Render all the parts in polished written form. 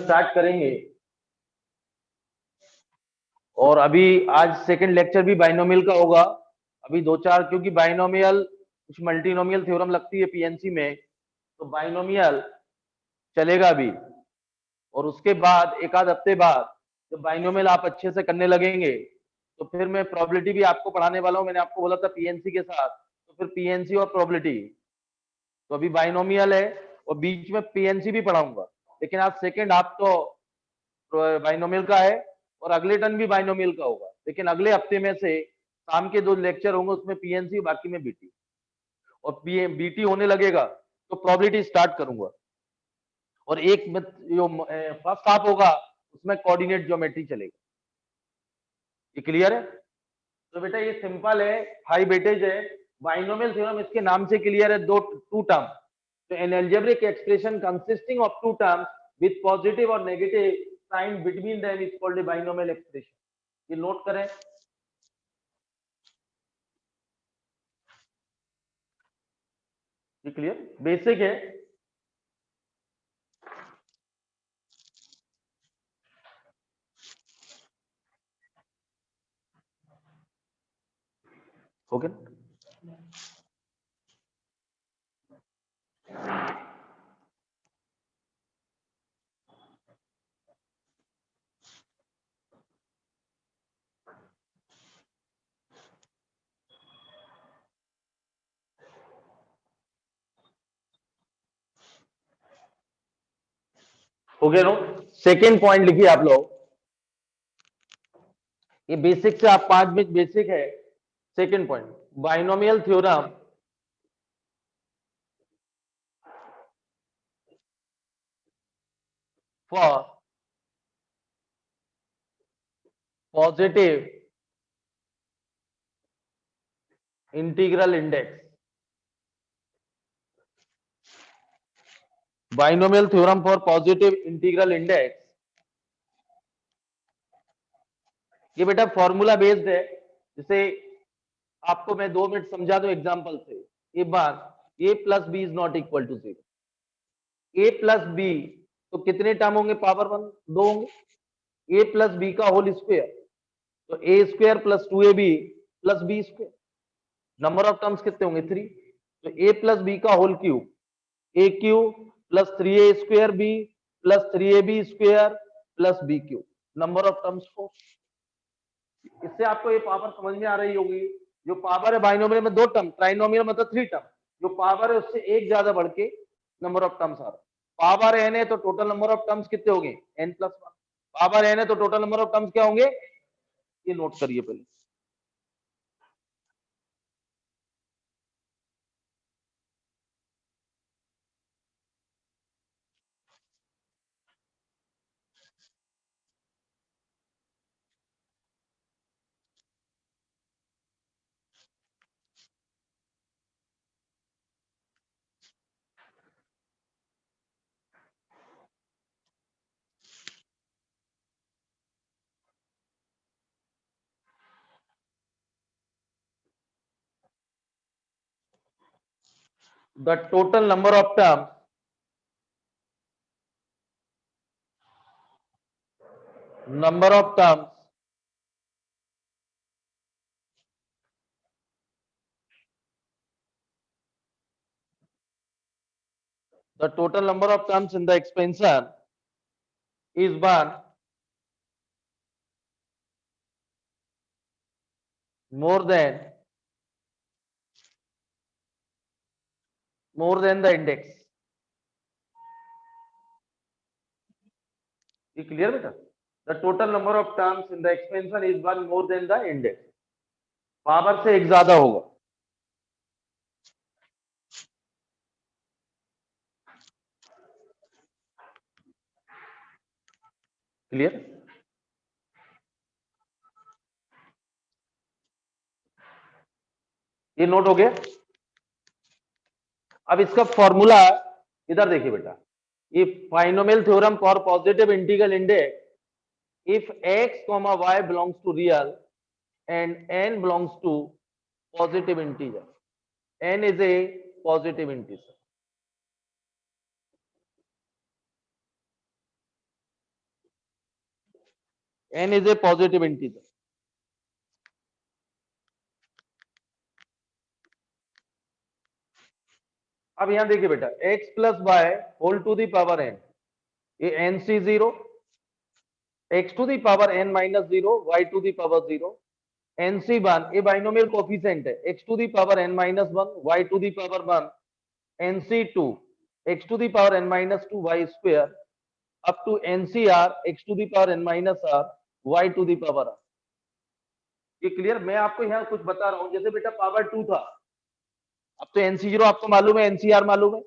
Start करेंगे। और अभी आज सेकंड लेक्चर भी बाइनोमियल का होगा। अभी दो चार, क्योंकि बाइनोमियल कुछ मल्टीनोमियल थ्योरम लगती है पीएनसी में, तो बाइनोमियल चलेगा अभी। और उसके बाद एक आध हफ्ते बाद जब बाइनोमियल आप अच्छे से करने लगेंगे तो फिर मैं प्रोबेबिलिटी भी आपको पढ़ाने वाला हूं। मैंने आपको बोला था पीएनसी के साथ, तो फिर पीएनसी और प्रोबेबिलिटी। तो अभी बाइनोमियल है और बीच में पीएनसी भी पढ़ाऊंगा, लेकिन आज सेकंड हाफ तो बाइनोमियल का है और अगले टर्न भी बाइनोमियल का होगा। लेकिन अगले हफ्ते में से शाम के 2 लेक्चर होंगे, उसमें पीएनसी, बाकी में बीटी। और बीटी होने लगेगा तो प्रोबेबिलिटी स्टार्ट करूंगा। और एक जो फर्स्ट हाफ होगा उसमें कोऑर्डिनेट ज्योमेट्री चलेगा। ये क्लियर है? तो बेटा ये सिंपल है, हाई वेटेज है। बाइनोमियल थ्योरम इसके नाम से क्लियर है, टू टर्म। तो an algebraic expression consisting of two terms with positive और negative sign between them is called a binomial expression. ये नोट करें। ये क्लियर, बेसिक है। ओके, हो गया नो। सेकेंड पॉइंट लिखिए आप लोग। ये बेसिक से आप 5 में बेसिक है। Second point, binomial theorem for positive integral index. Binomial theorem for positive integral index. ये बेटा फॉर्मूला बेस्ड है। जैसे आपको मैं 2 मिनट समझा दूं एग्जांपल से। एक बार a plus B is not equal to 0। a plus B तो कितने टर्म होंगे? पावर 1, 2 होंगे। a प्लस बी का होल स्क्वायर, तो a square plus 2ab plus B square. Number of terms कितने होंगे? 3। तो a प्लस बी का whole cube, A cube plus 3a square B plus 3ab square plus B cube. Number of terms 4। इससे आपको ये power समझ में आ रही होगी। जो पावर है बाइनोमियल में 2 टर्म, ट्राइनोमियल मतलब 3 टर्म। जो पावर है उससे एक ज्यादा बढ़ के नंबर ऑफ टर्म्स आ रहा है। पावर n है तो टोटल नंबर ऑफ टर्म्स कितने होंगे? n+1। पावर n है तो टोटल नंबर ऑफ टर्म्स क्या होंगे? ये नोट करिए पहले। The total number of terms the total number of terms in the expansion is 1 more than the index। ये क्लियर बेटा? The total number of terms in the expansion is 1 more than the index। Power से एक ज्यादा होगा। Clear? ये note हो गया। अब इसका फॉर्मूला इधर देखिए बेटा। ये binomial theorem for positive integral index if x, y belongs to real and n belongs to positive integer, n is a positive integer। n is a positive integer. अब यहां देखिए बेटा, x plus y whole to the power n, ये nc0, x to the power n minus 0, y to the power 0, nc1 ये binomial coefficient है, x to the power n minus 1, y to the power 1, nc2 x to the power n minus 2 y square up to ncr x to the power n minus r y to the power r। ये clear? मैं आपको यहाँ कुछ बता रहा हूँ, जैसे बेटा पावर 2 था, अब तो nc0 आपको मालूम है, ncr मालूम है,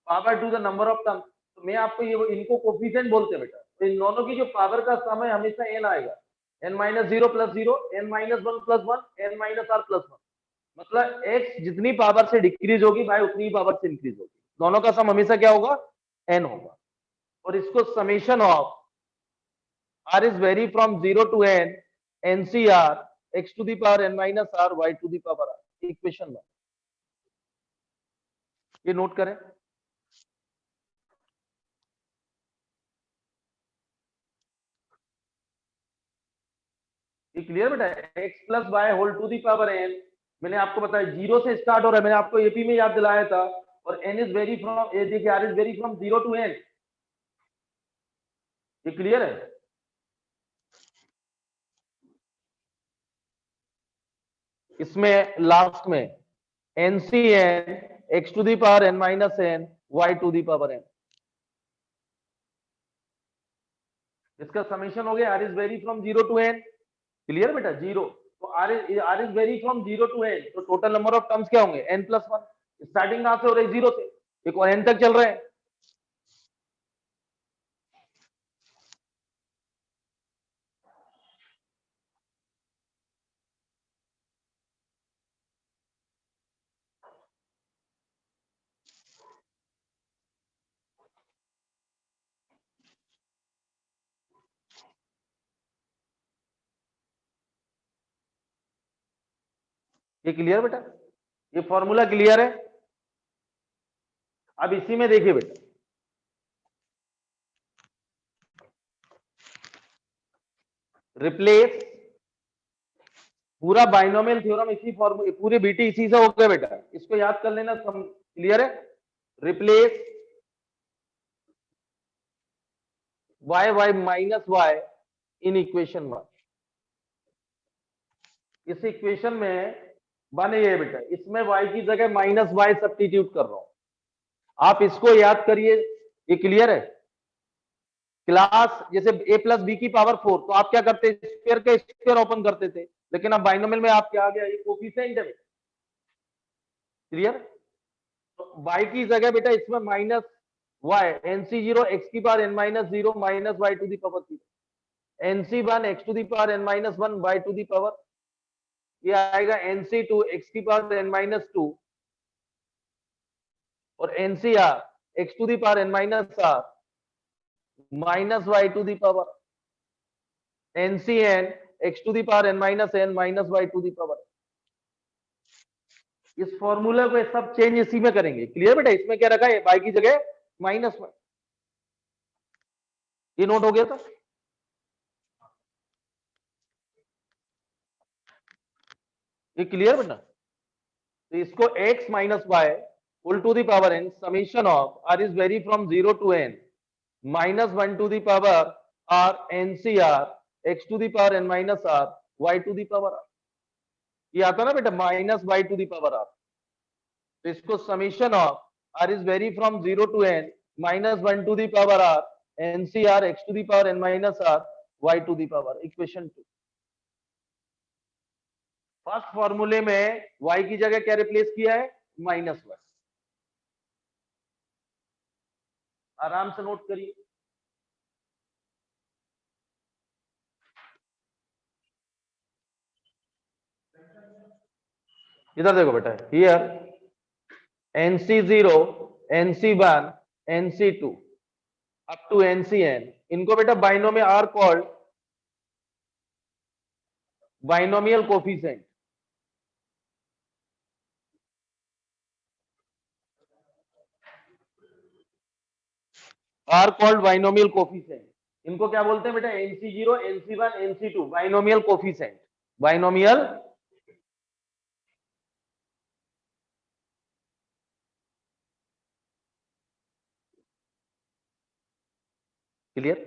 power 2 the number of term, तो मैं आपको ये इनको कोफिशिएंट बोलते हैं बेटा। तो इन दोनों की जो पावर का सम है हमेशा n आएगा, n minus 0 plus 0, n minus 1 plus 1, n minus r plus 1। मतलब x जितनी पावर से डिक्रीज होगी y उतनी ही पावर से इंक्रीज होगी, दोनों का सम हमेशा क्या होगा? n होगा। और इसको summation of r is vary from 0 to n ncr x to the power n minus r y to the power r, equation 1, ये नोट करें। ये क्लियर बेटा? x plus y whole to the power n, मैंने आपको बताया 0 से start हो रहा है, मैंने आपको एपी में याद दिलाया था, और n इज वेरी फ्रॉम, ये देखिए r is vary from 0 to n, ये क्लियर है? इसमें लास्ट में ncn x to the power n minus n y to the power n, इसका समेशन हो गया r is vary from 0 to n। Clear बेटा? 0, तो r is vary from 0 to n, तो टोटल नंबर ऑफ टर्म्स क्या होंगे? n plus 1। Starting कहां से हो रही है? 0 से, एक और n तक चल रहे हैं। ये क्लियर बेटा? ये फॉर्मूला क्लियर है? अब इसी में देखिए बेटा, रिप्लेस, पूरा बाइनोमियल थ्योरम इसी फॉर्मूले, पूरे बीटी इसी से हो गया बेटा, इसको याद कर लेना, सब क्लियर है? Replace y y minus y in equation 1, इस इक्वेशन में बने ये बेटा, इसमें y की जगह माइनस वाई सब्स्टिट्यूट कर रहा हूं, आप इसको याद करिए। ये क्लियर है? क्लास जैसे a प्लस बी की पावर 4, तो आप क्या करते? स्क्वायर के स्क्वायर ओपन करते थे, लेकिन अब बाइनोमियल में आप क्या आ गया? ये कोफिशिएंट है बेटा। क्लियर? तो y की जगह बेटा इसमें माइनस वाई, nc0 x की power n minus 0 minus y to the power 0, nc1 x to the power n minus 1 y to the power, ये आएगा nc2 x की पावर n माइनस 2 और ncr x to the power n minus r minus y to the power, ncn x to the power n minus n minus y to the power. इस formula को सब change इसी में करेंगे। Clear बेटा? इसमें क्या रखा है? y की जगह माइनस y, ये नोट हो गया था? ये क्लियर बेटा? तो इसको x minus y whole to the power n summation of r is vary from 0 to n minus 1 to the power r ncr x to the power n minus r y to the power r, ये आता ना बेटा minus y to the power r, तो इसको summation of r is vary from 0 to n minus 1 to the power r ncr x to the power n minus r y to the power, equation 2। First फॉर्मूले में y की जगह क्या replace किया है? Minus 1। आराम से नोट करिए। इधर देखो बेटा, here nc0 nc1 nc2 up to ncn, इनको बेटा binomial are called binomial coefficient, are called binomial coefficient. इनको क्या बोलते हैं बेटा? NC0, NC1, NC2, binomial coefficient. Binomial clear?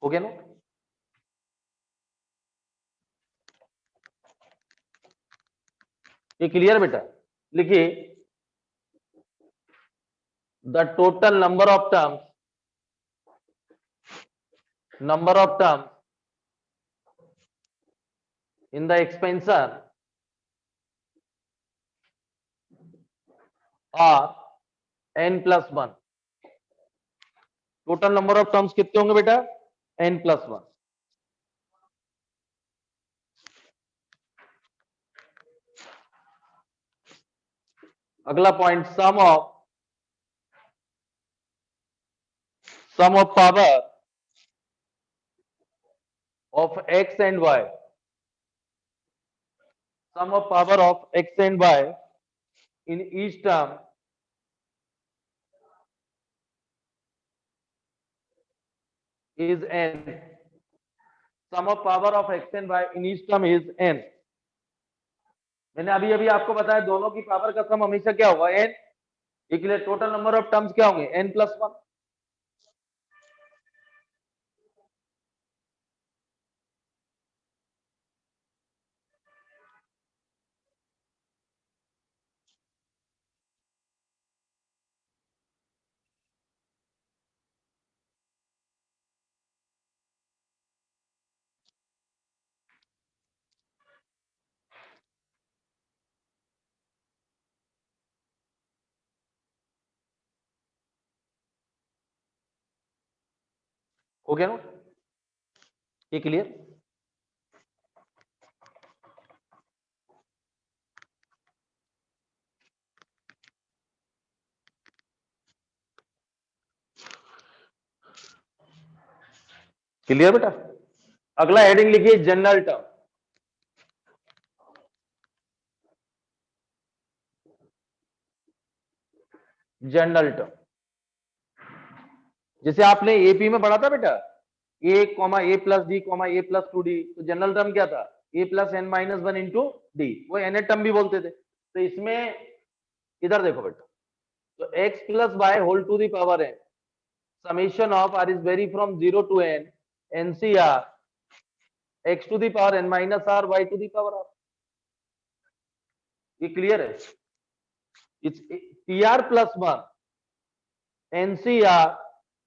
हो गया ना? ये क्लियर बेटा? लिखिए, the total number of terms in the expansion are n+1। Total number of terms कितने होंगे बेटा? n+1। अगला point, sum of power of x and y, sum of power of x and y in each term is n। sum of power of x and y in each term is n। मैंने अभी अभी आपको बताया दोनों की power का सम हमेशा क्या होगा? n। इसलिए टोटल नंबर ऑफ टर्म्स क्या होंगे? n+1। हो गया ना? ये क्लियर? क्लियर बेटा? अगला हेडिंग लिखिए, जनरल टर्म। जनरल टर्म जैसे आपने एपी में पढ़ा था बेटा, a comma A plus D comma A plus 2d, तो जनरल टर्म क्या था? a plus n minus 1 into D, वो nth टर्म भी बोलते थे। तो इसमें इधर देखो बेटा, तो x plus y whole to the power n summation of r is vary from 0 to n ncr x to the power n minus r y to the power r। ये क्लियर है? It's tr plus 1 ncr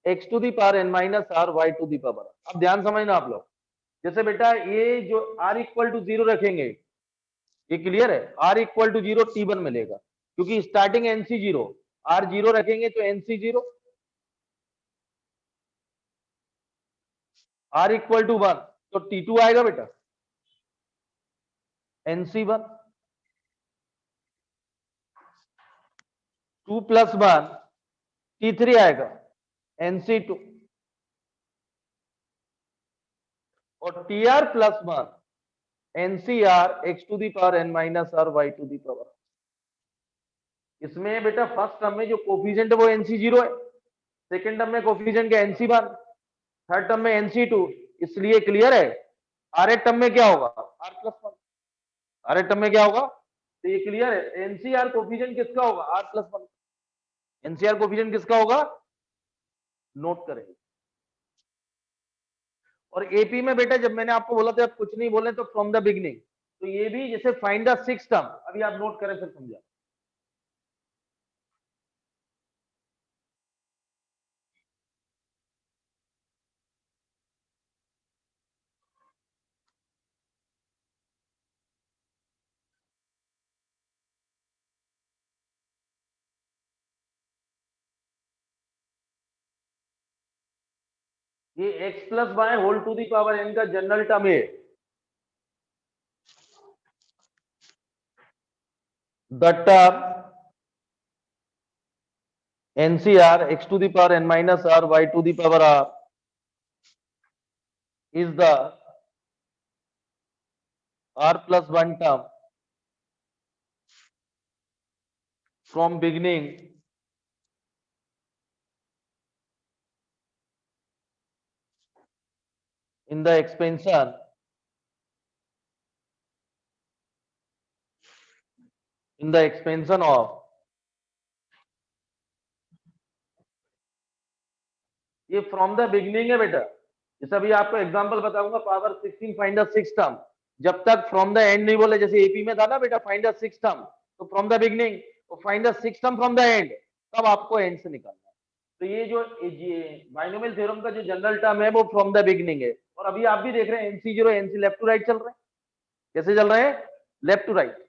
x to the power n minus r y to the power. अब ध्यान समझना आप लोग, जैसे बेटा ये जो r इक्वल टू 0 रखेंगे, ये क्लियर है? r इक्वल टू 0 t1 मिलेगा, क्योंकि स्टार्टिंग nc0, r 0 रखेंगे तो nc0, r इक्वल टू 1 तो t2 आएगा बेटा, nc1, 2 प्लस 1 t3 आएगा, nc2, और tr plus 1 ncr x to the power n minus r y to the power. इसमें बेटा फर्स्ट टर्म में जो कोफिशिएंट है वो nc0 है, सेकंड टर्म में कोफिशिएंट क्या? nc1, थर्ड टर्म में nc2। इसलिए क्लियर है? आर टर्म में क्या होगा? r plus 1। आर टर्म में क्या होगा? तो ये क्लियर है? एनसीआर कोफिशिएंट किसका होगा? r plus 1। एनसीआर कोफिशिएंट किसका होगा? नोट करेंगे। और एपी में बेटा जब मैंने आपको बोला था आप कुछ नहीं बोले तो फ्रॉम द बिगनिंग, तो ये भी जैसे फाइंड द सिक्स टर्म, अभी आप नोट करें फिर समझा। ये x plus y whole to the power n का जनरल टर्म है। The term ncr x to the power n minus r y to the power r is the r plus 1 term from beginning in the expansion of, ये from the beginning है बेटा। जैसे अभी आपको example बताऊंगा, power 16 find the six term, जब तक from the and नहीं बोले, जैसे एपी में था ना बेटा फाइंड द सिक्स टर्म, तो फ्रॉम द बिगिनिंग, तो find the six term from the and, तब आपको एंड से निकालना है। तो ये जो बाइनोमियल थ्योरम का जो जनरल टर्म है वो फ्रॉम द बिगिनिंग है। और अभी आप भी देख रहे हैं NC zero NC left to right चल रहे हैं। कैसे चल रहे हैं? Left to right.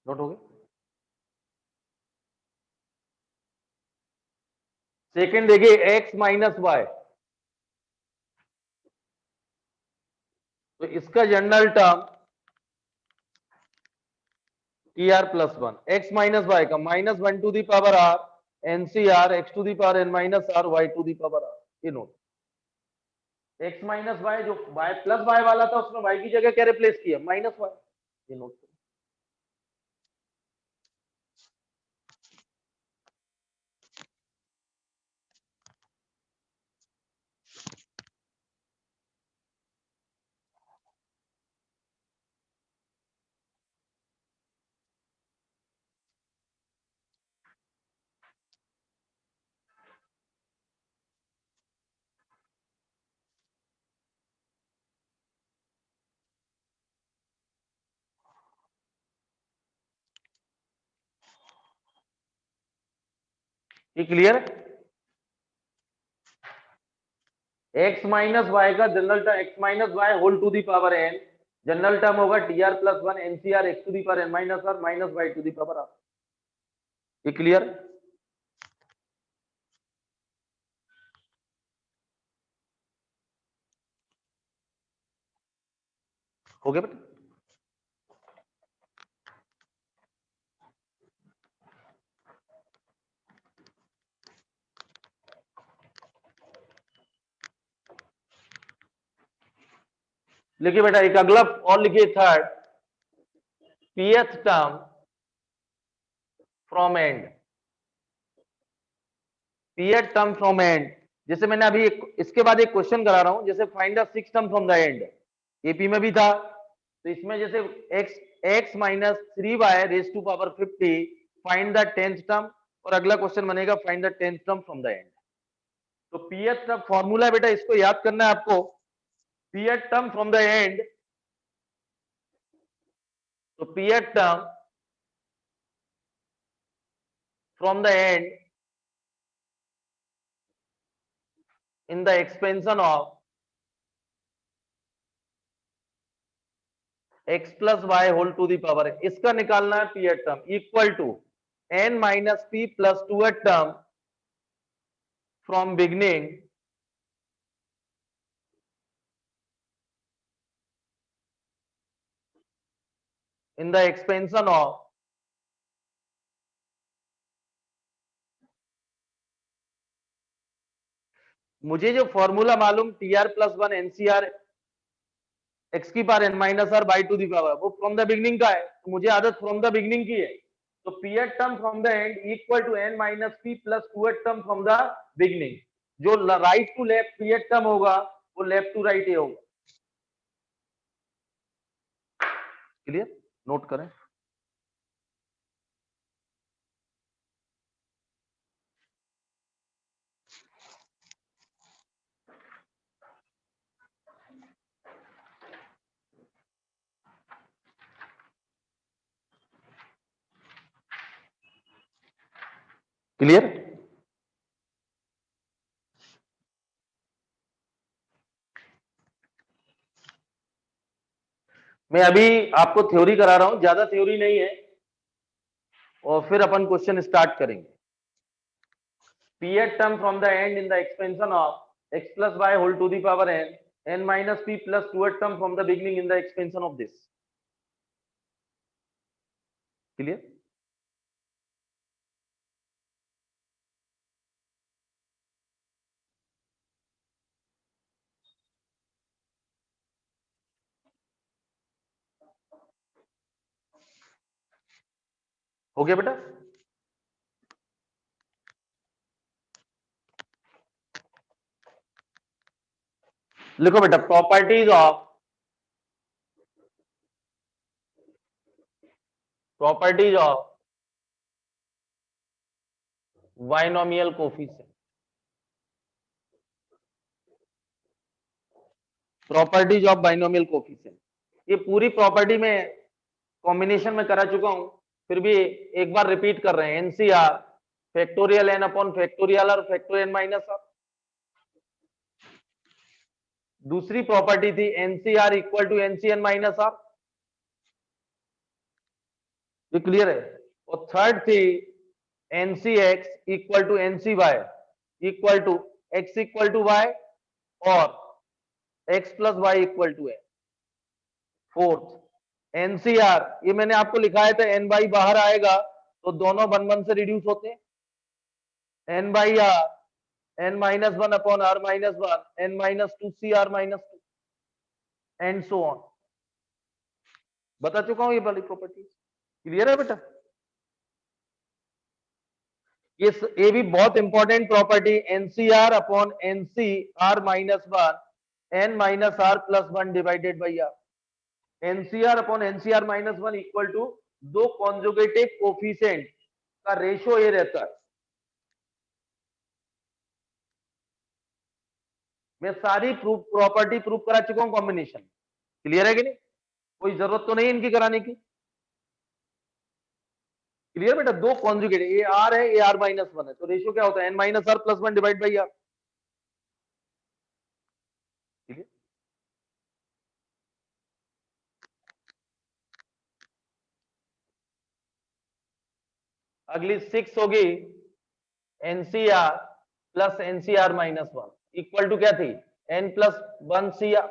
नोट हो गए? सेकेंड देखिए, एक्स माइनस वाई, तो इसका general term t r plus one, x minus y का minus one to the power r n c r x to the power n minus r y to the power r. ये note. X minus y जो y plus y वाला था, उसमें y की जगह क्या replace किया? Minus y. ये नोट। ये क्लियर है? एक्स माइनस वाई का general term x minus y whole to the power n, general term होगा t r plus one n c r x to the power n minus r minus y to the power r. ये clear? हो गया बेटा? लिखिए बेटा, एक अगला और लिखिए, third, pth term from end, pth term from end. जैसे मैंने अभी इसके बाद एक क्वेश्चन करा रहा हूं, जैसे find the six term from the end, AP में भी था। तो इसमें जैसे x minus three y raise to power 50 find the tenth term, और अगला क्वेश्चन बनेगा find the tenth term from the end. तो pth टर्म फॉर्मूला बेटा, इसको याद करना है आपको। pth term from the end, तो pth term from the end in the expansion of x plus y whole to the power, इसका निकालना है pth term equal to n minus p plus two term from beginning in the expansion of मुझे जो formula मालूम t r plus one n c r x की power n minus r by to the power, वो from the beginning का है, तो मुझे आदत फ्रॉम द बिगनिंग की है। तो pth term from the end equal to n minus p plus two term from the beginning. जो right to left pth term होगा वो लेफ्ट टू राइट होगा। क्लियर? नोट करें। क्लियर? मैं अभी आपको थ्योरी करा रहा हूं, ज्यादा थ्योरी नहीं है, और फिर अपन क्वेश्चन स्टार्ट करेंगे। pth term from the end in the expansion of x plus y whole to the power n, n minus p plus 2th term from the beginning in the expansion of this। Clear? हो गया बेटा? लिखो बेटा, properties of binomial coefficient. Properties of binomial coefficient, ये पूरी property में combination में करा चुका हूं, फिर भी एक बार रिपीट कर रहे हैं। N c r factorial n upon factorial और फैक्टोरियल माइनस आर। दूसरी प्रॉपर्टी थी n c r equal to n c n minus r, ये क्लियर है? और थर्ड थी n c x equal to n c y equal to x equal to y और x plus y equal to a. Fourth n c r, ये मैंने आपको लिखाया था, एन बाई बाहर आएगा तो दोनों वन वन से रिड्यूस होते हैं, n by r n minus one upon r minus one n minus two c r minus two and so on. बता चुका हूं ये वाली प्रॉपर्टी, क्लियर है बेटा? ये भी बहुत important property, NCR upon NC r minus one n minus r plus one divided by r. NCR upon NCR minus one equal to दो कॉन्जुगेटिव कोफिशिएंट का रेशो ये रहता है। मैं सारी प्रॉपर्टी प्रूव करा चुका हूं कॉम्बिनेशन, क्लियर है कि नहीं? कोई जरूरत तो नहीं इनकी कराने की, क्लियर बेटा? दो कॉन्जुगेट, ए आर है, ए आर माइनस वन है, तो रेशियो क्या होता है? N minus r plus one divide by r. अगली 6 होगी n c r plus n c r minus one equal to क्या थी? N plus one c r.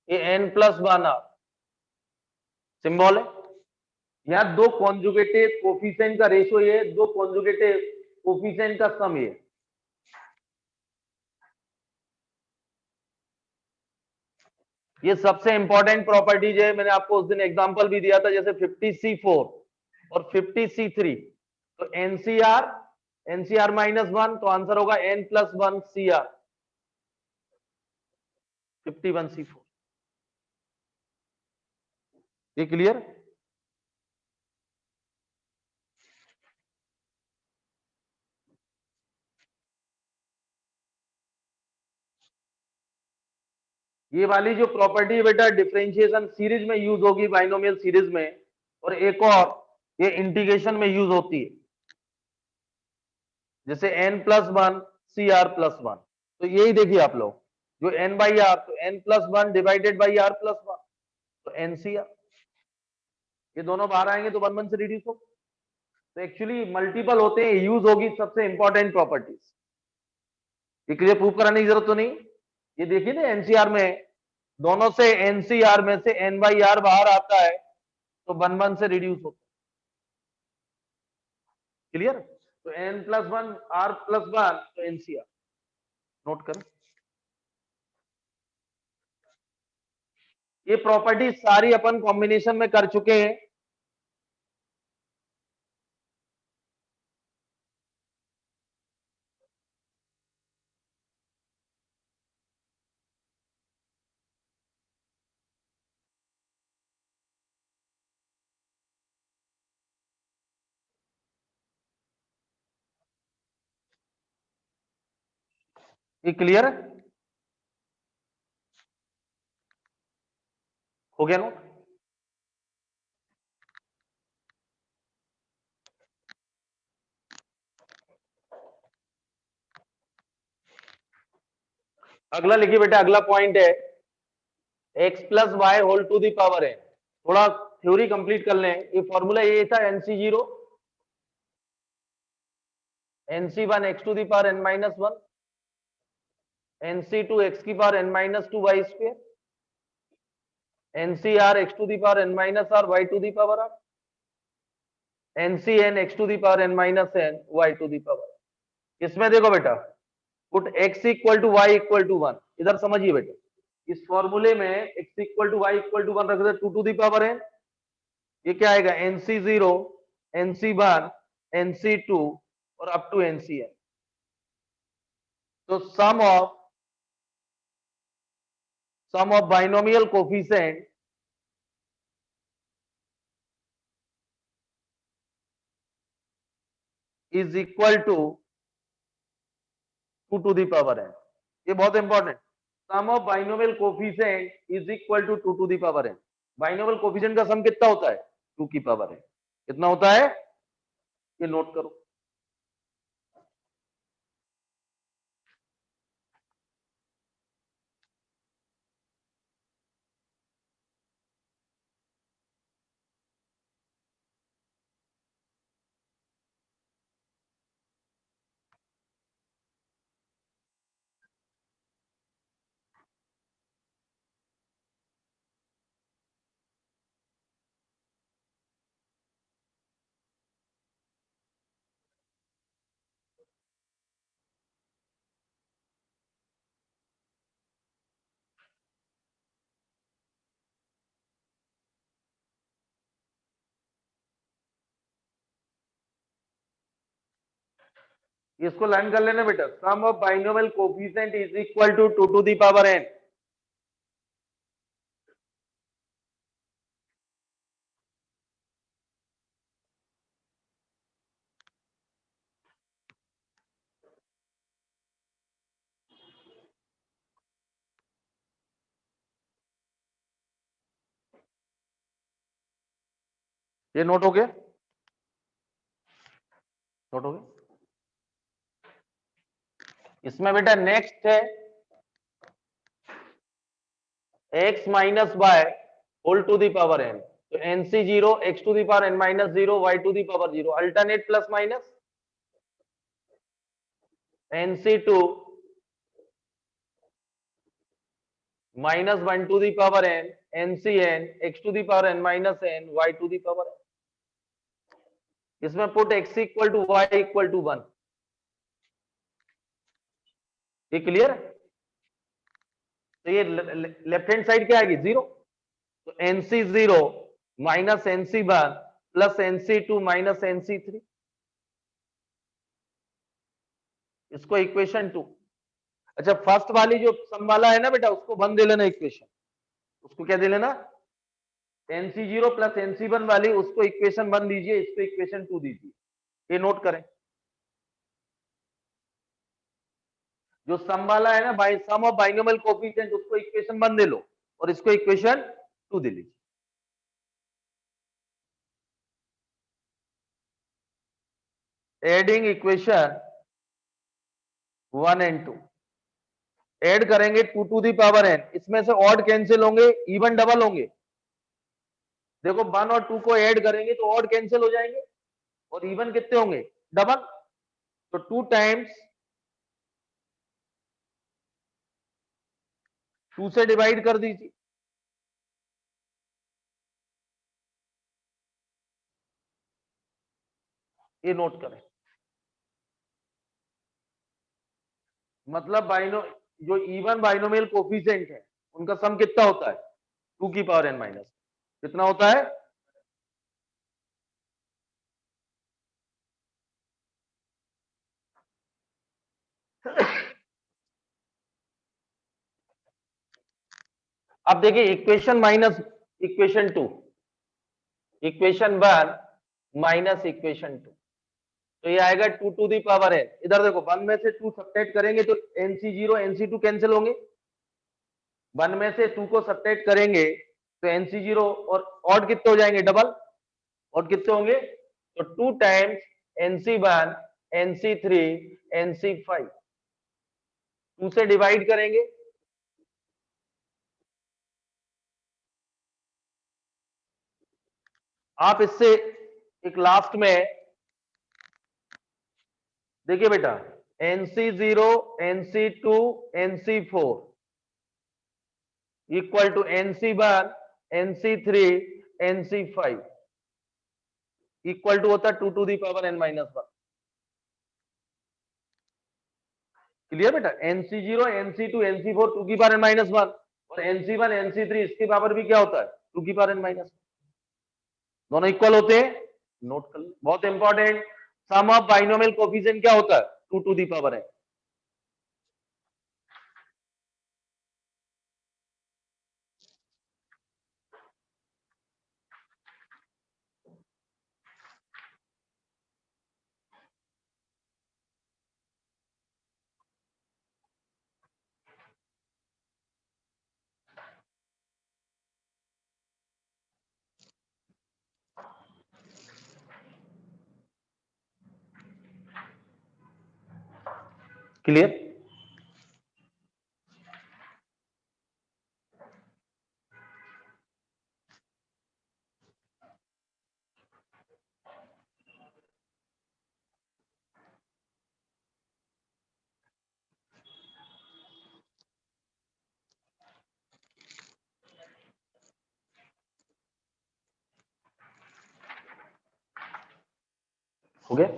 ये n plus one r symbol है। यहां दो कॉन्जुगेटिव कोफिशिएंट का रेशियो ये, दो कॉन्जुगेटिव कोफिशिएंट का सम ये। ये सबसे इंपॉर्टेंट प्रॉपर्टीज है, मैंने आपको उस दिन एग्जांपल भी दिया था, जैसे 50C4 और 50C3, तो एनसीआर एनसीआर माइनस वन, तो आंसर होगा n plus one c r 51C4। ये क्लियर? ये वाली जो प्रॉपर्टी है बेटा डिफरेंशिएशन सीरीज में यूज होगी, बाइनोमियल सीरीज में, और एक और ये इंटीग्रेशन में यूज होती है, जैसे n plus one c r plus one. तो यही देखिए आप लोग, जो n बाई आर, तो n plus one divided by r plus one, तो एन सी आर। ये दोनों बाहर आएंगे तो वन वन से रिड्यूस हो, तो एक्चुअली मल्टीपल होते हैं, यूज होगी सबसे इंपॉर्टेंट प्रॉपर्टीज। ये क्लियर? प्रूव कराने की जरूरत तो नहीं। ये देखिए ना एनसीआर में, दोनों से एनसीआर में से एन बाई आर बाहर आता है तो वन वन से रिड्यूस होता है, क्लियर? तो n plus one r plus one, तो एनसीआर नोट करें। ये प्रॉपर्टी सारी अपन कॉम्बिनेशन में कर चुके हैं। ये क्लियर है? हो गया नोट? अगला लिखिए बेटा, अगला पॉइंट है x plus y whole to the power है। थोड़ा थ्योरी कंप्लीट कर लें। ये फॉर्मूला ये था, n c zero n c one x to the power n minus one n c two x की power n minus two y square. NCR x to the power n minus r y to the power r, NCN x to the power n minus n y to the power। इसमें देखो बेटा, put x equal to y equal to 1, इधर समझिए बेटा, इस फॉर्मूले में x equal to y equal to 1 रख दे 2 टू द पावर n, ये क्या आएगा NC0 NC1 NC2 और अप टू NCN। तो sum of binomial coefficient is equal to 2 to the power n। ये बहुत important, sum of binomial coefficient is equal to 2 to the power n। Binomial coefficient का sum कितना होता है 2 की power n, कितना होता है ये नोट करो। इसको लर्न कर लेना बेटा, sum of binomial coefficient is equal to 2 to the power n। ये नोट हो गया, नोट हो गया। इसमें बेटा नेक्स्ट है x minus y whole to the power n, तो NC0 x to the power n minus 0 y to the power 0, alternate plus minus, NC2 minus 1 to the power n, NCN x to the power n minus n y to the power n। इसमें put x equal to y equal to 1, ये clear है। तो ये left hand side क्या आएगी 0, तो NC0 minus NC1 plus NC2 minus NC3, इसको equation 2। अच्छा, फर्स्ट वाली जो सम वाला है ना बेटा, उसको 1 दे लेना इक्वेशन, उसको क्या दे लेना NC0 प्लस NC1 वाली, उसको इक्वेशन 1 दीजिए, इसको इक्वेशन 2 दीजिए, ये नोट करें। जो सम वाला है ना by sum of binomial coefficient, उसको इक्वेशन 1 दे लो और इसको इक्वेशन 2 दे लीजिए। एडिंग इक्वेशन 1 एंड 2, ऐड करेंगे 2 टू दी पावर n, इसमें से ऑड कैंसिल होंगे, इवन डबल होंगे। देखो 1 और 2 को ऐड करेंगे तो ऑड कैंसिल हो जाएंगे और इवन कितने होंगे डबल, तो 2 टाइम्स 2 से डिवाइड कर दीजिए, ये नोट करें। मतलब जो इवन बाइनोमियल कोफिशिएंट है उनका सम कितना होता है 2 की पावर n माइनस, कितना होता है अब देखिए equation minus equation 2, equation 1 minus equation 2, तो ये आएगा 2 टू दी पावर n। इधर देखो 1 में से 2 सब्ट्रैक्ट करेंगे तो NC0 NC2 कैंसिल होंगे, 1 में से 2 को सब्ट्रैक्ट करेंगे तो NC0 और ऑड कितने हो जाएंगे डबल, ऑड कितने होंगे, तो 2 टाइम्स NC1 NC3 NC5, 2 से डिवाइड करेंगे, आप इससे एक लास्ट में देखिए बेटा NC0 NC2 NC4 equal to NC1 NC3 NC5 equal to होता है 2 to the power n minus 1। Clear बेटा? NC0 NC2 NC4 2 की पावर n माइनस 1 और NC1 NC3 इसकी पावर भी क्या होता है 2 की पावर n माइनस 1। दोनों इक्वल होते हैं, नोट कर लो, बहुत important. Sum of binomial coefficient क्या होता है 2 to the power n। Clear? हो गया?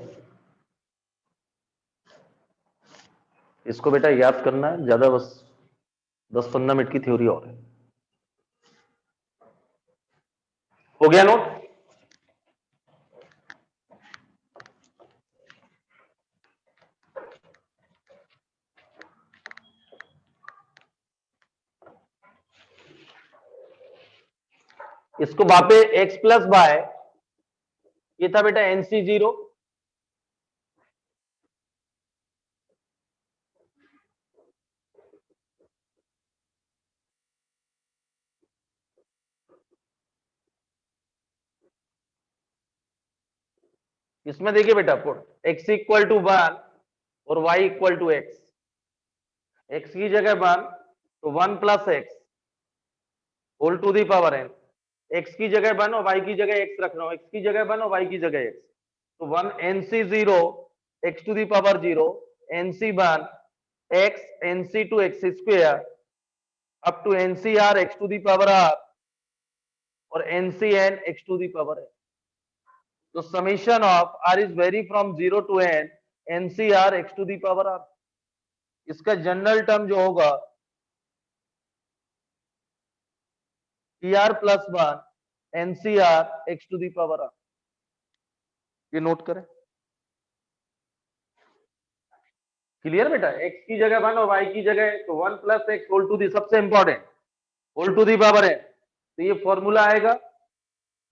इसको बेटा याद करना है ज्यादा, बस 10-15 मिनट की थ्योरी और है। हो गया नोट? इसको वापे x प्लस बाय, ये था बेटा NC0, इसमें देखिए बेटा x इक्वल टू 1 और y equal to x, x की जगह 1 तो 1 plus x whole to the power n, x की जगह 1 और y की जगह x रख रहा हूं, x की जगह 1 और y की जगह x, तो 1 NC0 x to the power 0 NC1 x NC2 x square up to NCR x to the power r और NCN x to the power n। तो summation of r is vary from 0 to n NCR x to the power r। इसका general term जो होगा TR plus 1 NCR x to the power r, ये note करें। Clear बेटा? x की जगह 1 और y की जगह तो 1 plus x whole to the, सबसे important whole to the power n, तो ये फॉर्मूला आएगा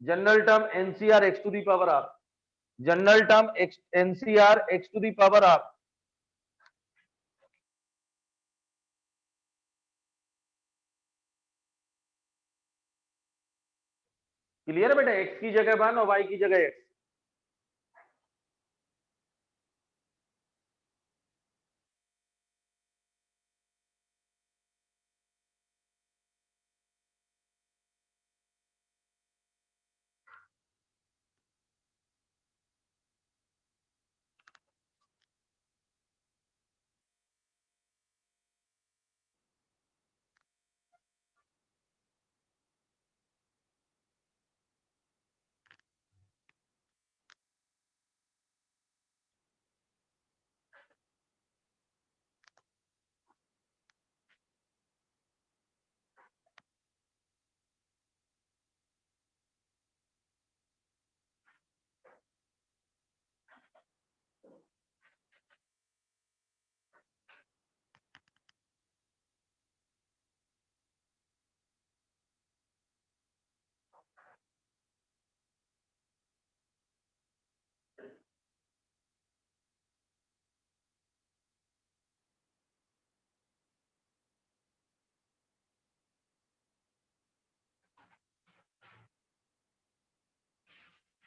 general term NCR x to the power r, general term NCR x to the power r। Clear है बेटा? x की जगह 1 और y की जगह x।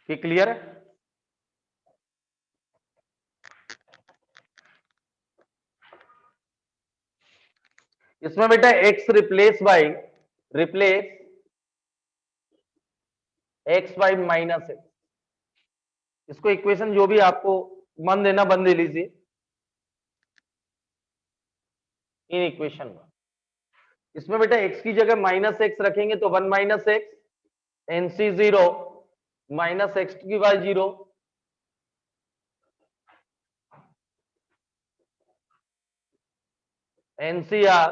ये क्लियर है? इसमें बेटा x replace x by minus x, इसको इक्वेशन जो भी आपको मन देना बंद दे लीजिए इन इक्वेशन में। इसमें बेटा x की जगह माइनस एक्स रखेंगे तो 1 minus x, NC 0 minus x की y 0, NCR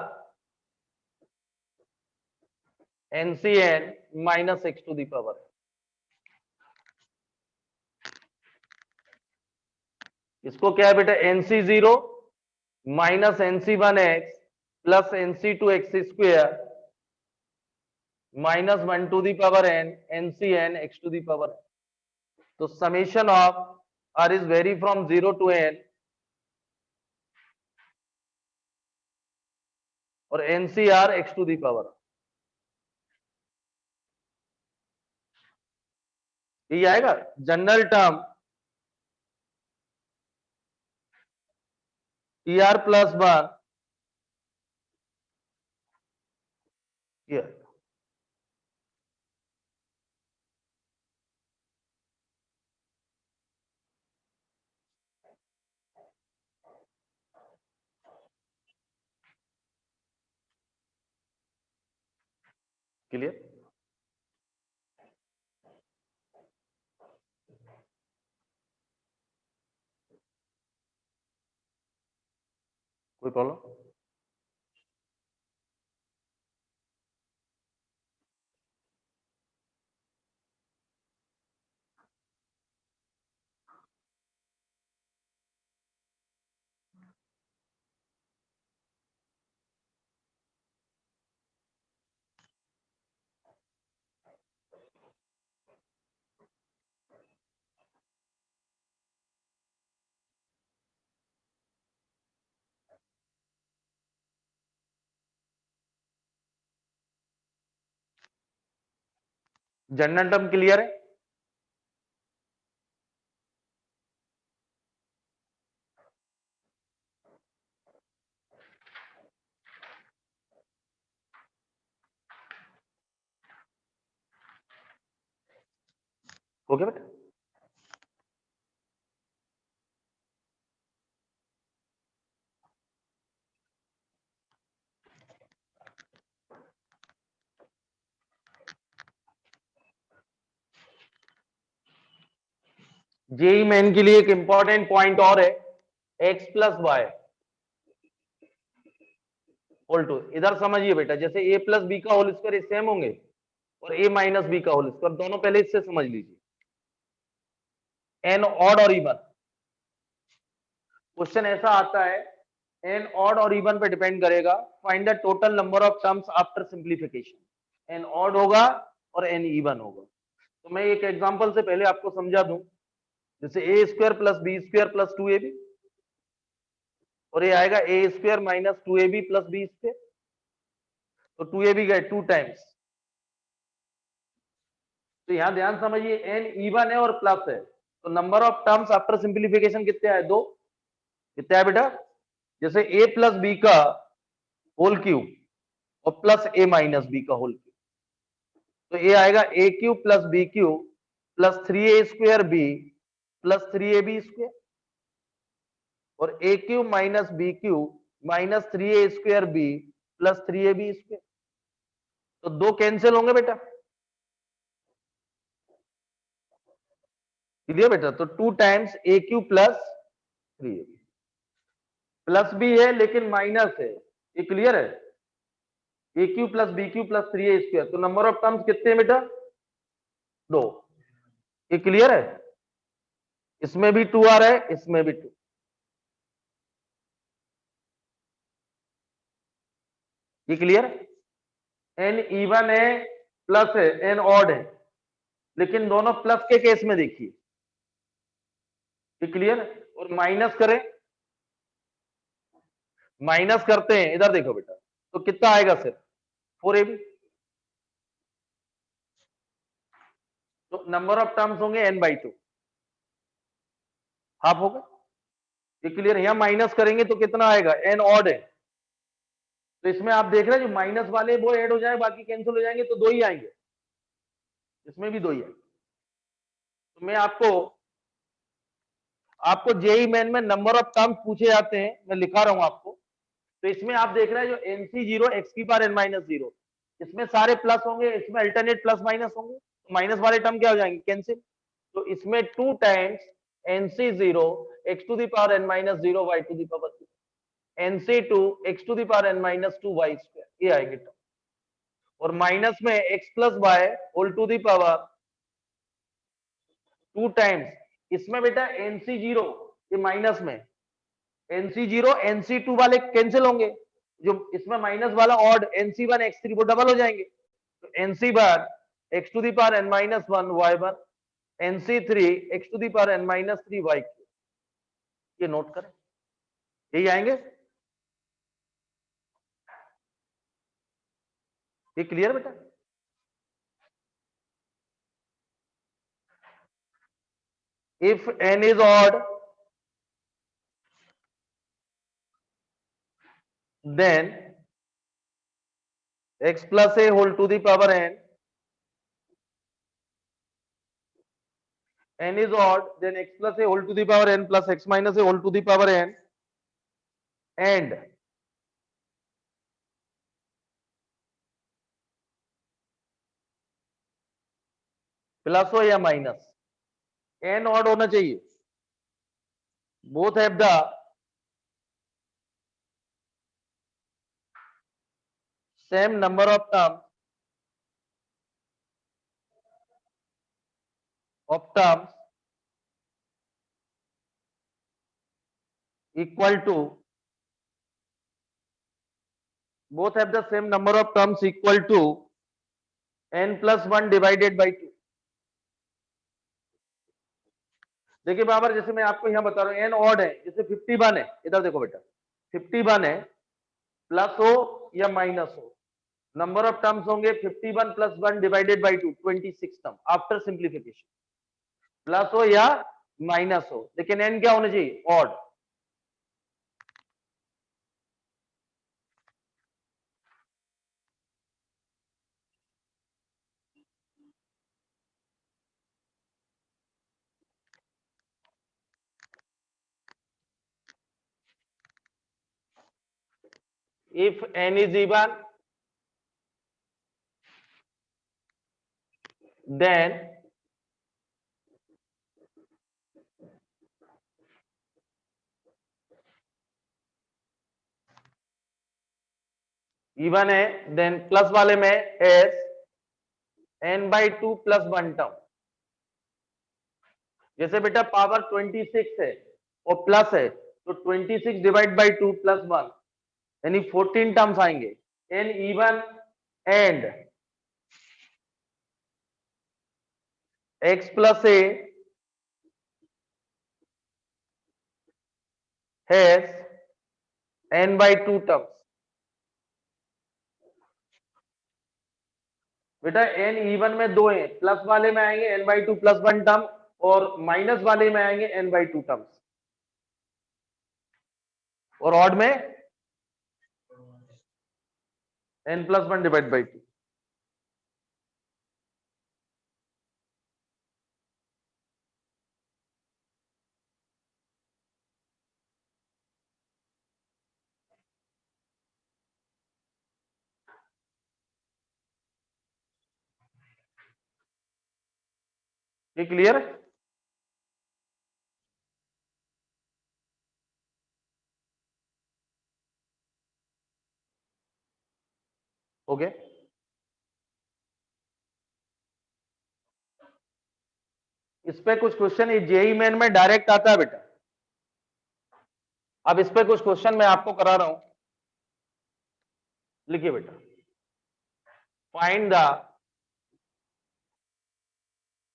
NCN minus x to the power. इसको क्या है बेटा, NC 0 minus NC 1 x plus NC 2 x square minus 1 to the power n NCN x to the power. तो summation of r is vary from 0 to n और NCR x to the power. ये आएगा general term ER plus 1 ये clear. कोई problem? General term clear है? Okay बेटा। JEE Main के लिए एक इंपॉर्टेंट पॉइंट और है, x plus y whole to. इधर समझिए बेटा, जैसे a प्लस बी का होल स्क्वायर सेम होंगे और a माइनस बी का होल स्क्वायर, दोनों पहले इससे समझ लीजिए। एन ऑड और इवन, क्वेश्चन ऐसा आता है एन ऑड और इवन पे डिपेंड करेगा। Find the total number of terms after simplification. N odd होगा और एन इवन होगा। तो मैं एक एग्जांपल से पहले आपको समझा दूं, जैसे a square plus B square plus 2ab और ये आएगा a square minus 2ab plus B square. तो 2ab गए 2 टाइम्स। तो यहां ध्यान समझिए, एन इवन है और प्लस है, तो number of terms after simplification कितने आए? 2। कितने आए बेटा? जैसे a प्लस बी का होल क्यूब और प्लस a माइनस बी का होल क्यूब, तो ये आएगा a cube plus B cube plus 3a square B plus 3ab square और a cube minus b cube minus 3a square B plus 3ab square. तो 2 cancel होंगे बेटा, clear बेटा? तो 2 times a cube plus 3ab, plus भी है लेकिन minus है, ये क्लियर है? A cube plus b cube plus 3a square, तो नंबर ऑफ टर्म्स कितने हैं बेटा? 2। ये क्लियर है? इसमें भी 2 आ रहा है, इसमें भी 2। ये क्लियर? एन इवन है प्लस है, एन ऑड है, लेकिन दोनों प्लस के केस में देखिए। ये क्लियर? और माइनस करें, माइनस करते हैं, इधर देखो बेटा, तो कितना आएगा? सिर्फ 4ab। तो नंबर ऑफ टर्म्स होंगे n/2, हाफ होगा। ये क्लियर? यहां माइनस करेंगे तो कितना आएगा? एन ऑड है, तो इसमें आप देख रहे हैं जो माइनस वाले वो ऐड हो जाए, बाकी कैंसिल हो जाएंगे, तो 2 ही आएंगे। इसमें भी 2 ही आएंगे। तो मैं आपको जेई मेन में नंबर ऑफ टर्म्स पूछे जाते हैं, मैं लिखा रहा हूं आपको। तो इसमें आप देख रहे हैं जो NC0 x की पावर n-0, इसमें सारे प्लस होंगे, इसमें अल्टरनेट प्लस माइनस होंगे, माइनस वाले टर्म क्या हो जाएंगे, कैंसिल। तो इसमें 2 times NC0 x to the power n-0 y to the power 2, NC2 x to the power n-2 y square, ये आएंगे टर्म। और माइनस में x plus y whole to the power 2 times, इसमें बेटा NC0 ये minus में, NC0 NC2 वाले cancel होंगे, जो इसमें माइनस वाला ऑड NC1 x3 वो डबल हो जाएंगे, तो NC1 x to the power n-1 y1, NC3 x to the power n-3 y3, ये नोट करें, यही आएंगे। ये क्लियर बेटा? If n is odd, then x plus a whole to the power n. N is odd, then x plus a whole to the power n plus x minus a whole to the power n, and plus हो या minus, n odd होना चाहिए, both have the same number of terms equal to, both have the same number of terms equal to n plus 1 divided by 2। देखिए बाबर, जैसे मैं आपको यहां बता रहा हूं n ऑड है, जैसे 51 है, इधर देखो बेटा 51 है, प्लस हो या माइनस हो, नंबर ऑफ टर्म्स होंगे 51 plus 1 divided by 2, 26 term after simplification, plus हो या माइनस हो, लेकिन n क्या होना चाहिए, odd. If n is even, then even है, देन प्लस वाले में s n/2 प्लस 1 टर्म, जैसे बेटा पावर 26 है और प्लस है, तो 26 डिवाइड बाई 2 प्लस 1, यानी 14 टर्म्स आएंगे, n even and x plus a has n/2 terms. बेटा n इवन में दो है, प्लस वाले में आएंगे n/2 प्लस 1 टर्म, और माइनस वाले में आएंगे n/2 टर्म्स, और ऑड में n प्लस 1 डिवाइड बाई 2। ये क्लियर है? ओके, इस पे कुछ क्वेश्चन जेई मेन में डायरेक्ट आता है बेटा। अब इस पे कुछ क्वेश्चन मैं आपको करा रहा हूं, लिखिए बेटा, find the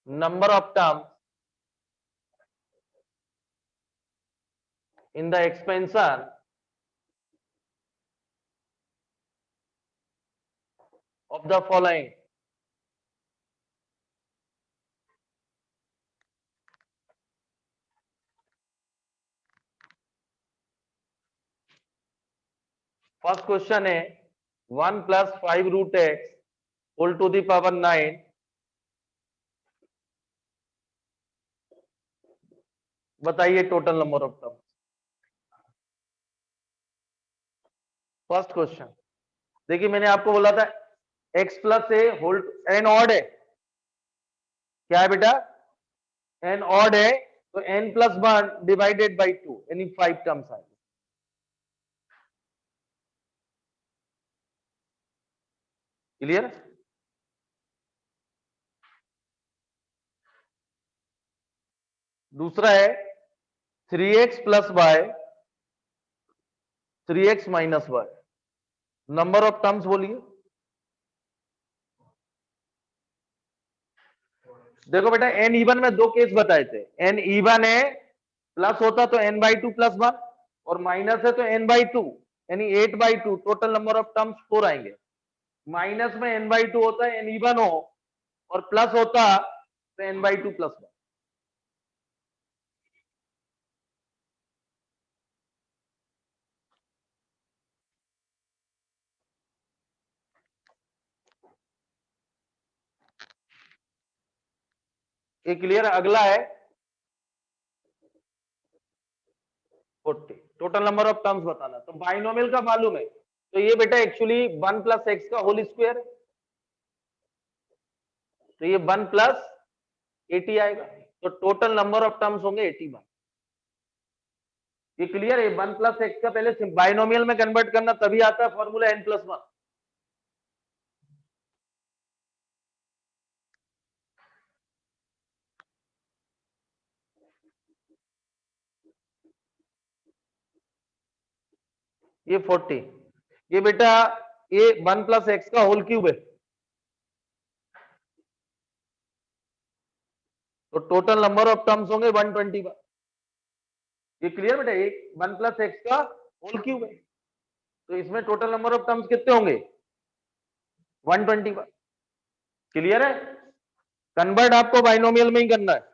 number of term in the expansion of the following. First question है 1 plus 5 root x whole to the power 9, बताइए total number of term. First question देखिए, मैंने आपको बोला था x plus a whole n odd है, क्या है बेटा, एन ऑड है, तो n प्लस 1 डिवाइडेड बाई 2 यानी 5 टर्म्स आए। क्लियर? दूसरा है 3x plus y 3x minus y, number of terms बोलिए। देखो बेटा, एन इवन में दो केस बताए थे, एन इवन है प्लस होता तो n बाई 2 प्लस 1, और माइनस है तो n बाई 2 यानी 8 by 2, total number of terms 4 आएंगे। माइनस में n बाई 2 होता है, एन इवन हो, और प्लस होता तो n बाई 2 प्लस 1। ये क्लियर है? अगला है 40, टोटल नंबर ऑफ टर्म्स बताना। तो बाइनोमियल का मालूम है, तो ये बेटा एक्चुअली 1 प्लस एक्स का होल स्क्वायर है, तो ये 1 प्लस 80 आएगा, तो टोटल नंबर ऑफ टर्म्स होंगे 81। ये क्लियर है? 1 प्लस एक्स का पहले बाइनोमियल में कन्वर्ट करना, तभी आता है फॉर्मूला n प्लस 1। ये 40, ये बेटा ये 1 प्लस एक्स का होल क्यूब है, तो टोटल नंबर ऑफ टर्म्स होंगे 121। ये क्लियर बेटा? ये 1 प्लस एक्स का होल क्यूब है, तो इसमें टोटल नंबर ऑफ टर्म्स कितने होंगे? 121। क्लियर है? कन्वर्ट आपको बाइनोमियल में ही करना है।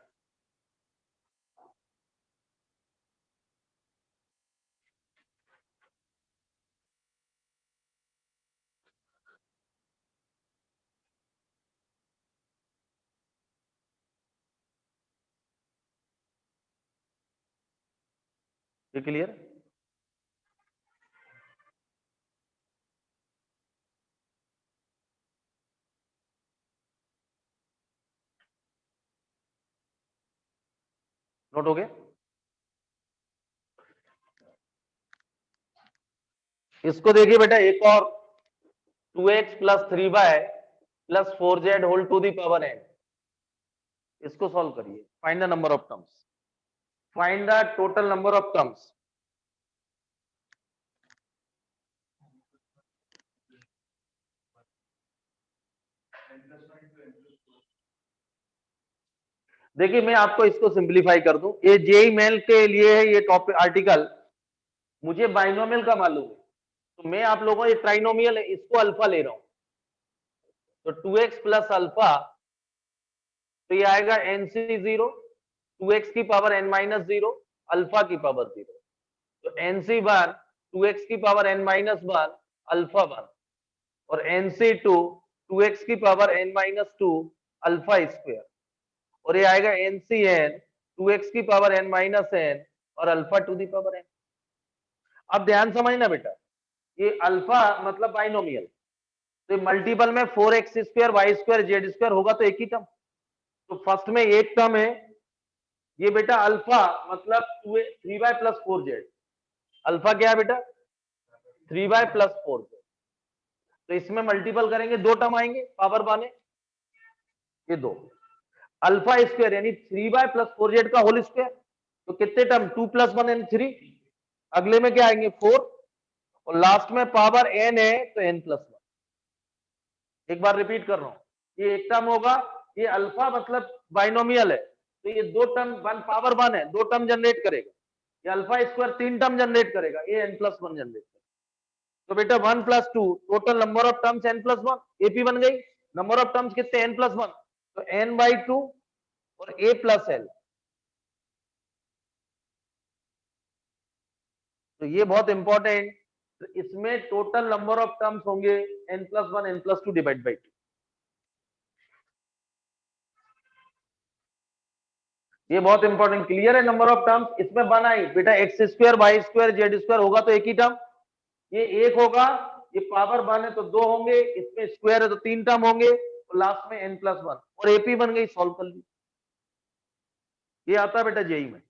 ये क्लियर? नोट हो गया? इसको देखिए बेटा, एक और 2x plus 3y plus 4z whole to the power n, इसको सॉल्व करिए। Find the number of terms, find the total number of terms. देखिए, मैं आपको इसको सिंप्लीफाई कर दूं, ये जेई मेल के लिए है ये टॉपिक आर्टिकल, मुझे बाइनोमियल का मालूम है, तो मैं आप लोगों, ये ट्राइनोमियल है, इसको अल्फा ले रहा हूं, तो 2x प्लस अल्फा, तो ये आएगा nc0 2x की पावर n माइनस 0 अल्फा की पावर 0, तो nc1 2x की पावर n माइनस 1 अल्फा 1, और nc2 2x की power n minus 2 alpha square, और ये आएगा ncn 2x की पावर n माइनस n और alpha to the power n। अब ध्यान समझना बेटा, ये अल्फा मतलब बाइनोमियल, तो मल्टीपल में 4x square y square z square होगा तो एक ही टर्म, तो फर्स्ट में एक टर्म है, ये बेटा अल्फा मतलब 3y प्लस 4z, अल्फा क्या है बेटा? 3y प्लस 4z, तो इसमें मल्टीपल करेंगे दो टर्म आएंगे पावर बाने, ये दो, अल्फा स्क्वायर यानी 3y प्लस 4z का होल स्क्वायर, तो कितने टर्म? 2 प्लस 1 एंड 3, अगले में क्या आएंगे 4, और लास्ट में पावर n है तो n प्लस 1। एक बार रिपीट कर रहा हूं, ये एक टर्म होगा, ये अल्फा मतलब बाइनोमियल है, तो ये दो टर्म 1 पावर 1 है, दो टर्म जनरेट करेगा, ये अल्फा स्क्वायर 3 टर्म जनरेट करेगा, ये n प्लस 1 जनरेट करेगा, तो बेटा 1 plus 2 total number of terms n plus 1, AP बन गई, नंबर ऑफ टर्म्स कितने? n प्लस 1, तो n बाई 2 और a प्लस l, तो ये बहुत इंपॉर्टेंट, तो इसमें टोटल नंबर ऑफ टर्म्स होंगे n plus 1 n plus 2 divide by 2। ये बहुत इंपॉर्टेंट, क्लियर है? नंबर ऑफ टर्म्स इसमें बनाई बेटा, x square y square z square होगा तो एक ही टर्म, ये एक होगा, ये पावर 1 है तो 2 होंगे, इसमें स्क्वायर है तो 3 टर्म होंगे, और लास्ट में n+1 और एपी बन गई, सॉल्व कर ली। ये आता है बेटा जेई में।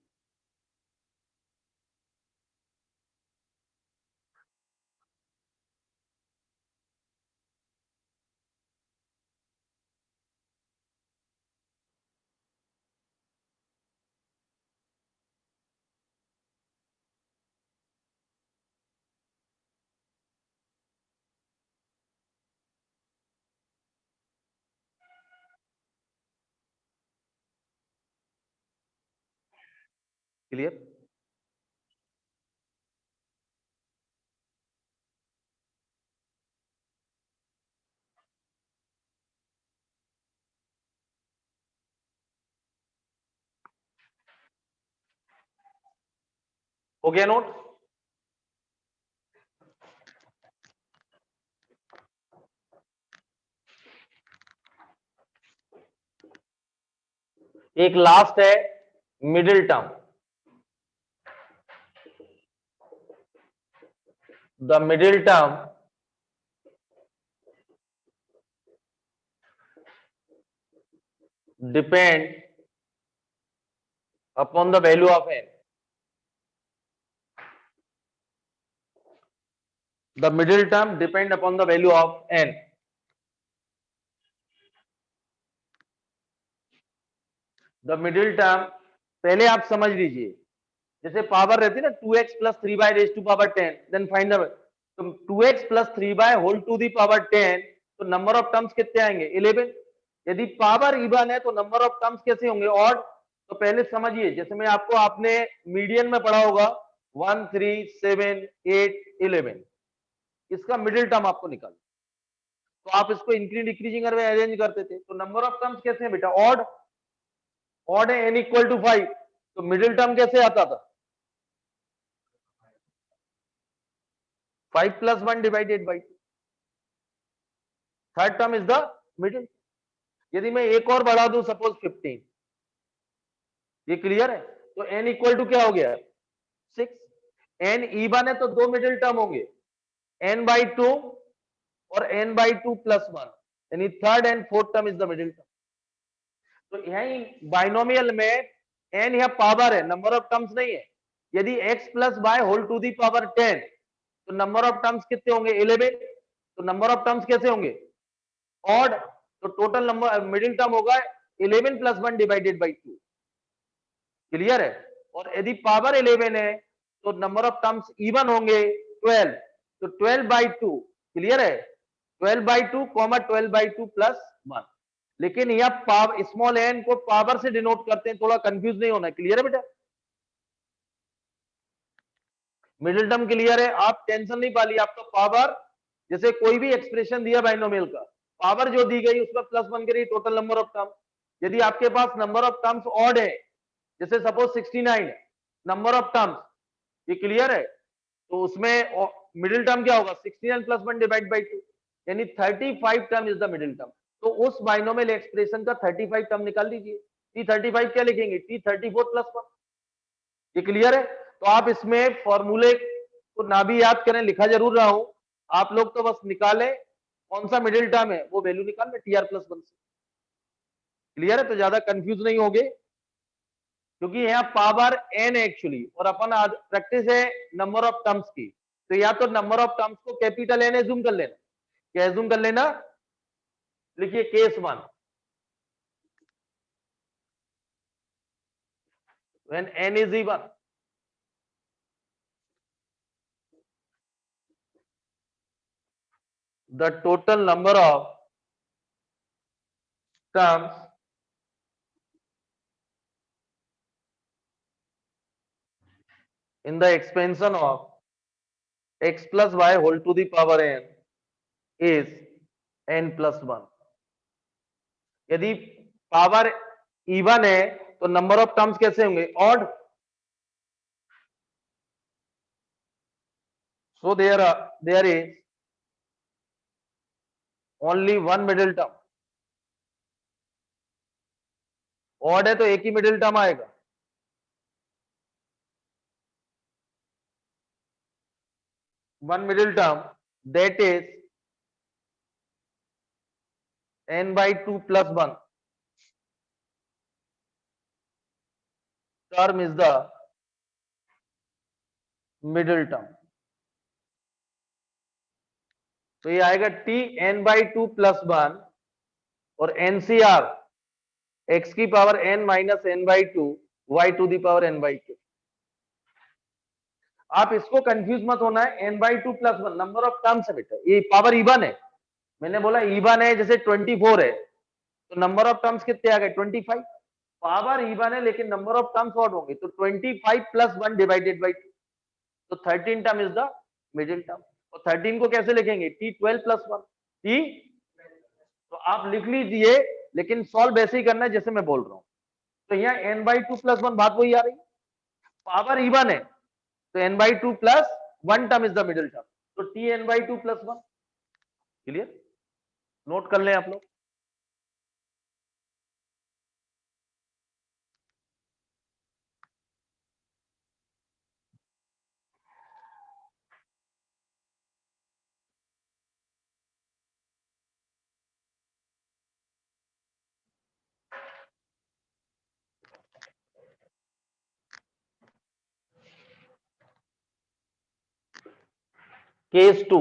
क्लियर? हो गया नोट? एक लास्ट है middle term. The middle term depend upon the value of n। The middle term depend upon the value of n। The middle term पहले आप समझ लीजिए, जैसे पावर रहती है ना 2x plus 3 y raise to power 10, then find the, तो 2x plus 3 y whole to the power 10, तो नंबर ऑफ टर्म्स कितने आएंगे? 11। यदि पावर इवन है तो नंबर ऑफ टर्म्स कैसे होंगे? ऑड। तो पहले समझिए, जैसे मैं आपको, आपने मीडियन में पढ़ा होगा 1 3 7 8 11, इसका मिडिल टर्म आपको निकाल, तो आप इसको इंक्रीज डिक्रीजिंग में अरेंज करते थे, तो नंबर ऑफ टर्म्स कैसे हैं बेटा? ऑड। ऑड है n इक्वल टू 5, तो मिडिल टर्म कैसे आता था? 5 plus 1 divided by 2। Third term is the middle. यदि मैं एक और बढ़ा दूं, सपोज 15, ये क्लियर है? तो n इक्वल टू क्या हो गया? 6। n इवन है तो दो मिडिल टर्म होंगे, n/2 और n/2 प्लस 1, यानी third and fourth term is the middle term. तो यही बाइनोमियल में n यह पावर है, नंबर ऑफ टर्म्स नहीं है। यदि x plus y whole to the power 10, तो नंबर ऑफ टर्म्स कितने होंगे? 11। तो नंबर ऑफ टर्म्स कैसे होंगे? ऑड। तो टोटल नंबर मिडिल टर्म होगा 11 प्लस 1 डिवाइडेड बाई 2। क्लियर है? और यदि पावर 11 है तो नंबर ऑफ टर्म्स इवन होंगे 12, तो 12/2। क्लियर है? 12/2 कॉमा 12/2 प्लस 1। लेकिन यह पावर, स्मॉल एन को पावर से डिनोट करते हैं, थोड़ा कंफ्यूज नहीं होना। क्लियर है बेटा? मिडिल टर्म क्लियर है? आप टेंशन नहीं पालिए, आपका पावर, जैसे कोई भी एक्सप्रेशन दिया बाइनोमियल का, पावर जो दी गई उसमें प्लस 1 करिए, टोटल नंबर ऑफ टर्म। यदि आपके पास नंबर ऑफ टर्म्स ऑड है, जैसे सपोज 69 है नंबर ऑफ टर्म्स, ये क्लियर है, तो उसमें मिडिल टर्म क्या होगा? 69 प्लस 1 डिवाइड बाई 2, यानी 35 term is the middle term. तो उस बाइनोमियल एक्सप्रेशन का 35 टर्म निकाल दीजिए। T35 क्या लिखेंगे? T34 plus 1। ये क्लियर है? तो आप इसमें फॉर्मूले को ना भी याद करें, लिखा जरूर रहा हूं, आप लोग तो बस निकालें कौन सा मिडिल टर्म है, वो वैल्यू निकाल लें TR+1 से। क्लियर है? तो ज्यादा कंफ्यूज नहीं होगे, क्योंकि यहाँ पावर n है एक्चुअली, और अपन आज प्रैक्टिस है नंबर ऑफ टर्म्स की, तो या तो नंबर ऑफ टर्म्स को कैपिटल n एज्यूम कर लेना। क्या एज्यूम कर लेना? लिखिए case 1, when n is even, the total number of terms in the expansion of x plus y whole to the power n is n+1। यदि power even है तो नंबर ऑफ टर्म्स कैसे होंगे? Odd. So there is only one middle term. Odd है तो एक ही middle term आएगा। one middle term, that is n by 2 plus 1 term is the middle term. तो ये आएगा t n by 2 plus 1 और NCR x की power n minus n by 2 y to the power n by 2. आप इसको confuse मत होना है, n by 2 plus 1 number of terms है बेटा, ये पावर इवन है. मैंने बोला इवन है, जैसे 24 है तो नंबर ऑफ टर्म्स कितने आ गए 25. पावर इवन है लेकिन नंबर ऑफ टर्म्स ऑड होंगे, तो 25 प्लस 1 डिवाइडेड बाई 2, तो 13 term is the middle term. और 13 को कैसे लिखेंगे, t 12 प्लस 1 t, तो आप लिख लीजिए, लेकिन सॉल्व ऐसे ही करना है जैसे मैं बोल रहा हूं. तो यहाँ n बाई 2 प्लस 1 बात वही आ रही, पावर इवन है तो n by 2 plus 1 term is the middle term, तो t n by 2 plus 1. Clear, note कर लें आप लोग. Case 2,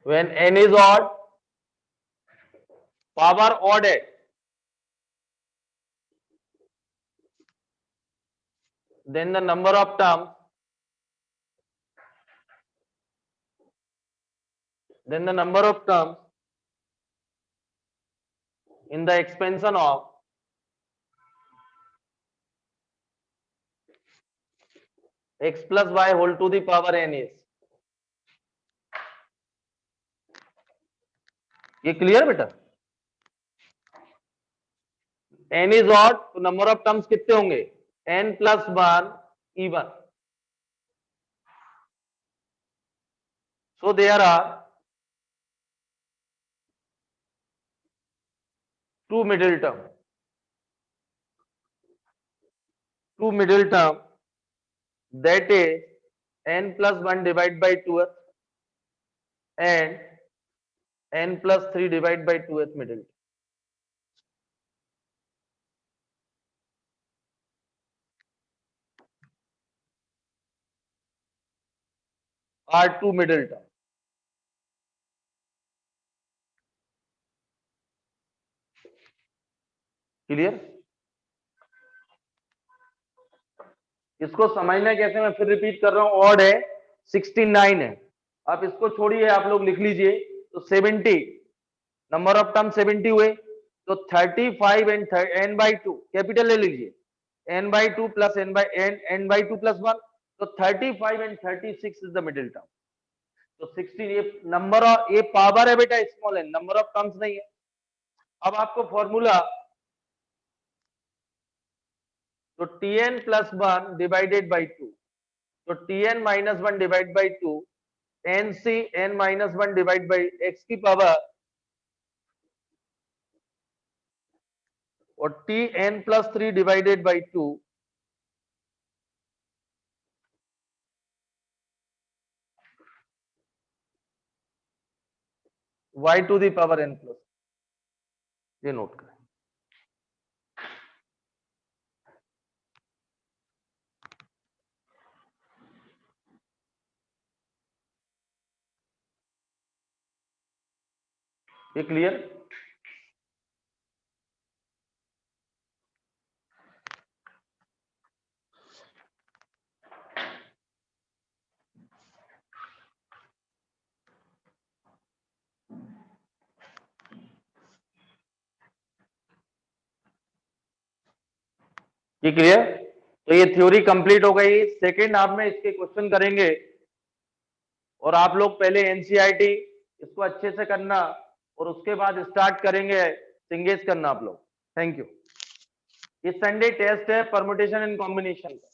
when n is odd, power odd है, then the number of terms, in the expansion of x plus y whole to the power n is. ये clear बेटा, n is odd तो number of terms कितने होंगे, n plus 1 even. So there are two middle term, that is n plus 1 divided by 2th and n plus 3 divided by 2th middle term. Are two middle term. Clear, इसको समझना कैसे, मैं फिर repeat कर रहा हूं. ऑड है 69 है, आप इसको छोड़िए, आप लोग लिख लीजिए, तो 70 नंबर ऑफ टर्म 70 हुए, तो 35 एंड n बाई 2 कैपिटल ले लीजिए, n by 2 plus n by 2 plus 1, तो 35 and 36 is the middle term. तो 16, ये नंबर ऑफ, ये पावर है बेटा स्मॉल है, नंबर ऑफ टर्म्स नहीं है. अब आपको फॉर्मूला, तो tn प्लस 1 डिवाइडेड बाई 2, तो tn minus 1 divide by 2, nc n minus 1 divide by x की पावर, और tn plus 3 divided by 2, y to the power n plus. ये नोट करें. ये क्लियर, ये क्लियर. तो ये थ्योरी कंप्लीट हो गई. सेकेंड हाफ में इसके क्वेश्चन करेंगे, और आप लोग पहले एनसीईआरटी इसको अच्छे से करना, और उसके बाद स्टार्ट करेंगे सिंगेज करना आप लोग. Thank you. ये संडे टेस्ट है परमुटेशन एंड कॉम्बिनेशन का.